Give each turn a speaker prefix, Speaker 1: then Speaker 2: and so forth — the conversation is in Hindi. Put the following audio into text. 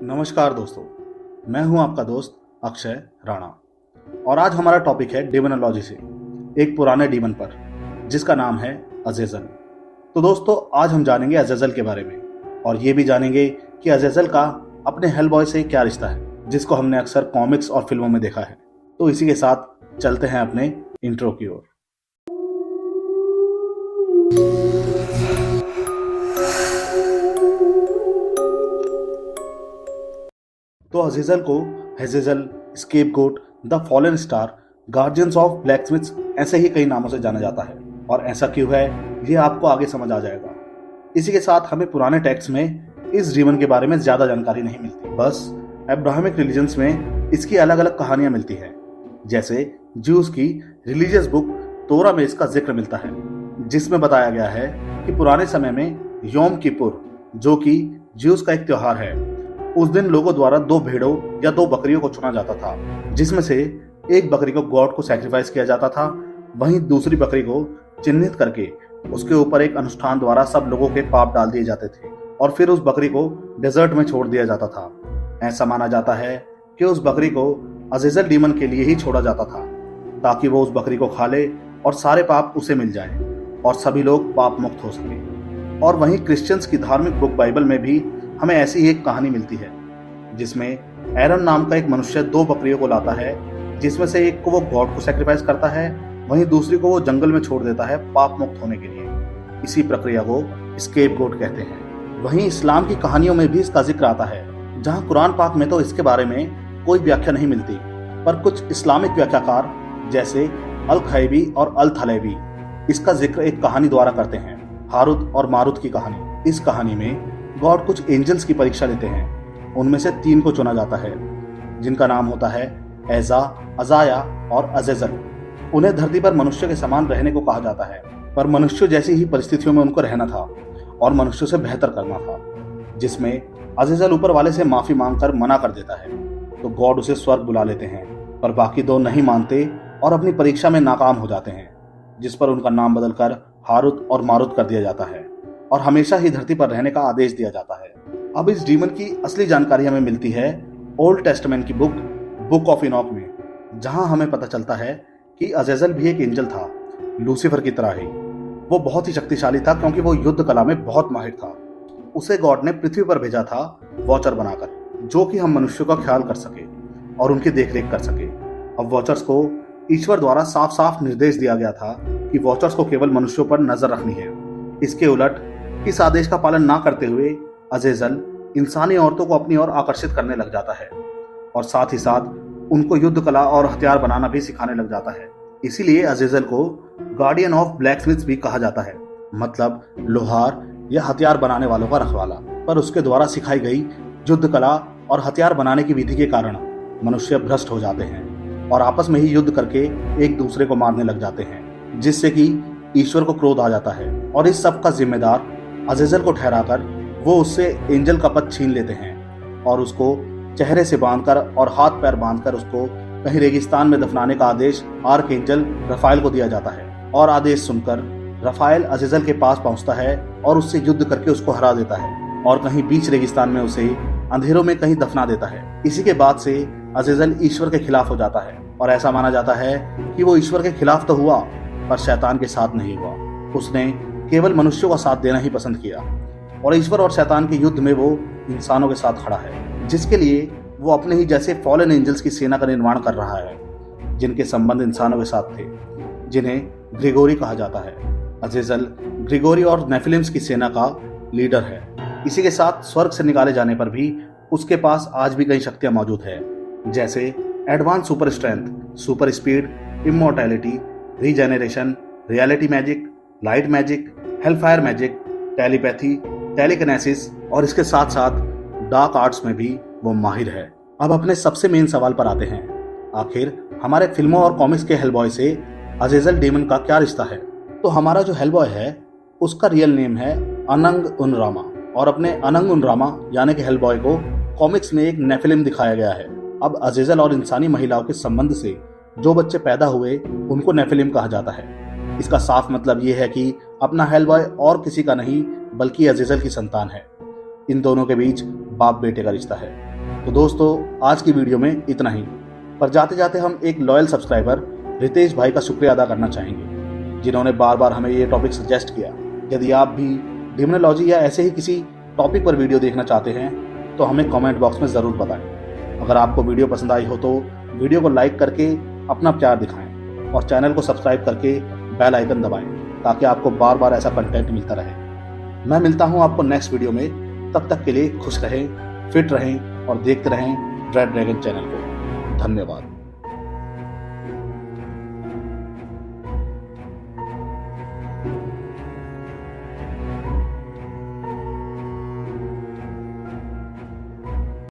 Speaker 1: नमस्कार दोस्तों, मैं हूं आपका दोस्त अक्षय राणा और आज हमारा टॉपिक है डेमोनोलॉजी से एक पुराने डीमन पर जिसका नाम है अज़ेज़ल। तो दोस्तों, आज हम जानेंगे अज़ेज़ल के बारे में और ये भी जानेंगे कि अज़ेज़ल का अपने हेलबॉय से क्या रिश्ता है, जिसको हमने अक्सर कॉमिक्स और फिल्मों में देखा है। तो इसी के साथ चलते हैं अपने इंट्रो की ओर। तो अज़ेज़ल को Hazazel, scapegoat, the fallen star, guardians of blacksmiths ऐसे ही कई नामों से जाना जाता है। और ऐसा क्यों है ये आपको आगे समझ आ जाएगा। इसी के साथ हमें पुराने टेक्स्ट में इस डीमन के बारे में ज्यादा जानकारी नहीं मिलती, बस अब्राहमिक रिलीजन्स में इसकी अलग अलग कहानियां मिलती हैं। जैसे ज्यूज की रिलीजियस बुक तोरा में इसका जिक्र मिलता है, जिसमें बताया गया है कि पुराने समय में योम किपुर, जो कि ज्यूज का एक त्योहार है, उस दिन लोगों द्वारा 2 भेड़ों या 2 बकरियों को चुना जाता था, जिसमें से एक बकरी को गॉड को सैक्रिफाइस किया जाता था। वहीं दूसरी बकरी को चिन्हित करके उसके ऊपर एक अनुष्ठान द्वारा सब लोगों के पाप डाल दिए जाते थे और फिर उस बकरी को डेजर्ट में छोड़ दिया जाता था। ऐसा माना जाता है कि उस बकरी को अज़ेज़ल डीमन के लिए ही छोड़ा जाता था, ताकि वो उस बकरी को खा ले और सारे पाप उसे मिल जाएं और सभी लोग पाप मुक्त हो सके। और वहीं क्रिश्चियंस की धार्मिक बुक बाइबल में भी हमें ऐसी ही एक कहानी मिलती है, जिसमें एरन नाम का एक मनुष्य 2 बकरियों को लाता है, जिसमें से एक को वो गॉड को सैक्रिफाइस करता है, वहीं दूसरी को वो जंगल में छोड़ देता है पाप मुक्त होने के लिए। इसी प्रक्रिया को स्केपगोट कहते हैं। वहीं इस्लाम की कहानियों में भी इसका जिक्र आता है, जहां कुरान पाक में तो इसके बारे में कोई व्याख्या नहीं मिलती, पर कुछ इस्लामिक व्याख्याकार जैसे अल खैबी और अल थलेबी इसका जिक्र एक कहानी द्वारा करते हैं, हारुत और मारुत की कहानी। इस कहानी में गॉड कुछ एंजल्स की परीक्षा लेते हैं। उनमें से 3 को चुना जाता है, जिनका नाम होता है एजा, अजाया और अज़ेज़ल। उन्हें धरती पर मनुष्य के समान रहने को कहा जाता है, पर मनुष्य जैसी ही परिस्थितियों में उनको रहना था और मनुष्य से बेहतर करना था, जिसमें अज़ेज़ल ऊपर वाले से माफी मांगकर मना कर देता है। तो गॉड उसे स्वर्ग बुला लेते हैं, पर बाकी 2 नहीं मानते और अपनी परीक्षा में नाकाम हो जाते हैं, जिस पर उनका नाम बदलकर हारुत और मारुत कर दिया जाता है और हमेशा ही धरती पर रहने का आदेश दिया जाता है। अब इस डीमन की असली जानकारी हमें मिलती है ओल्ड टेस्टामेंट की बुक ऑफ इनॉक में, जहां हमें पता चलता है कि अज़ेज़ल भी एक एंजल था, लूसीफर की तरह ही। वो बहुत ही शक्तिशाली था क्योंकि वो युद्ध कला में बहुत माहिर था। उसे गॉड ने पृथ्वी पर भेजा था वॉचर बनाकर, जो कि हम मनुष्यों का ख्याल कर सके और उनकी देखरेख कर सके। अब वॉचर्स को ईश्वर द्वारा साफ साफ निर्देश दिया गया था कि वॉचर्स को केवल मनुष्यों पर नजर रखनी है। इसके उलट इस आदेश का पालन ना करते हुए अज़ेज़ल इंसानी औरतों को अपनी ओर आकर्षित करने लग जाता है और साथ ही साथ उनको युद्ध कला और हथियार बनाना भी सिखाने लग जाता है। इसीलिए अज़ेज़ल को गार्डियन ऑफ ब्लैकस्मिथ्स भी कहा जाता है, मतलब लोहार या हथियार बनाने वालों का रखवाला। पर उसके द्वारा सिखाई गई युद्ध कला और हथियार बनाने की विधि के कारण मनुष्य भ्रष्ट हो जाते हैं और आपस में ही युद्ध करके एक दूसरे को मारने लग जाते हैं, जिससे कि ईश्वर को क्रोध आ जाता है और इस सब का जिम्मेदार अज़ेज़ल को ठहराकर वो उससे एंजल का पद छीन लेते हैं और उसको चेहरे से बांधकर और हाथ पैर बांधकर उसको कहीं रेगिस्तान में दफनाने का आदेश आर्क एंजल रफाएल को दिया जाता है। और आदेश सुनकर रफाएल अज़ेज़ल के पास पहुंचता है और उससे युद्ध करके उसको हरा देता है और कहीं बीच रेगिस्तान में उसे अंधेरों में कहीं दफना देता है। इसी के बाद से अज़ेज़ल ईश्वर के खिलाफ हो जाता है और ऐसा माना जाता है कि वो ईश्वर के खिलाफ तो हुआ, पर शैतान के साथ नहीं हुआ। उसने केवल मनुष्यों का साथ देना ही पसंद किया और ईश्वर और शैतान के युद्ध में वो इंसानों के साथ खड़ा है, जिसके लिए वो अपने ही जैसे फॉलन एंजल्स की सेना का निर्माण कर रहा है, जिनके संबंध इंसानों के साथ थे, जिन्हें ग्रिगोरी कहा जाता है। अज़ेज़ल ग्रिगोरी और नेफिलिम्स की सेना का लीडर है। इसी के साथ स्वर्ग से निकाले जाने पर भी उसके पास आज भी कई शक्तियां मौजूद है, जैसे advance super strength, super speed, immortality, regeneration, reality magic, light magic, Hellfire magic, telepathy, telekinesis और इसके साथ साथ डार्क आर्ट्स में भी वो माहिर है। अब अपने सबसे मेन सवाल पर आते हैं, आखिर हमारे फिल्मों और कॉमिक्स के हेलबॉय से अज़ेज़ल डीमन का क्या रिश्ता है। तो हमारा जो हेलबॉय है उसका रियल नेम है अनंग उनरामा और अपने अनंग उनरामा यानी कि हेलबॉय को कॉमिक्स में एक नेफिलिम दिखाया गया है। अब अज़ेज़ल और इंसानी महिलाओं के संबंध से जो बच्चे पैदा हुए उनको नेफिलिम कहा जाता है। इसका साफ मतलब ये है कि अपना हेलबॉय और किसी का नहीं बल्कि अज़ेज़ल की संतान है। इन दोनों के बीच बाप बेटे का रिश्ता है। तो दोस्तों आज की वीडियो में इतना ही, पर जाते जाते हम एक लॉयल सब्सक्राइबर रितेश भाई का शुक्रिया अदा करना चाहेंगे, जिन्होंने बार बार हमें ये टॉपिक सजेस्ट किया। यदि आप भी डिमोनोलॉजी या ऐसे ही किसी टॉपिक पर वीडियो देखना चाहते हैं तो हमें कमेंट बॉक्स में ज़रूर बताएं। अगर आपको वीडियो पसंद आई हो तो वीडियो को लाइक करके अपना प्यार दिखाएं और चैनल को सब्सक्राइब करके बेल आइकन दबाएं ताकि आपको बार बार ऐसा कंटेंट मिलता रहे। मैं मिलता हूं आपको नेक्स्ट वीडियो में, तब तक के लिए खुश रहें, फिट रहें और देखते रहें रेड ड्रैगन चैनल को। धन्यवाद।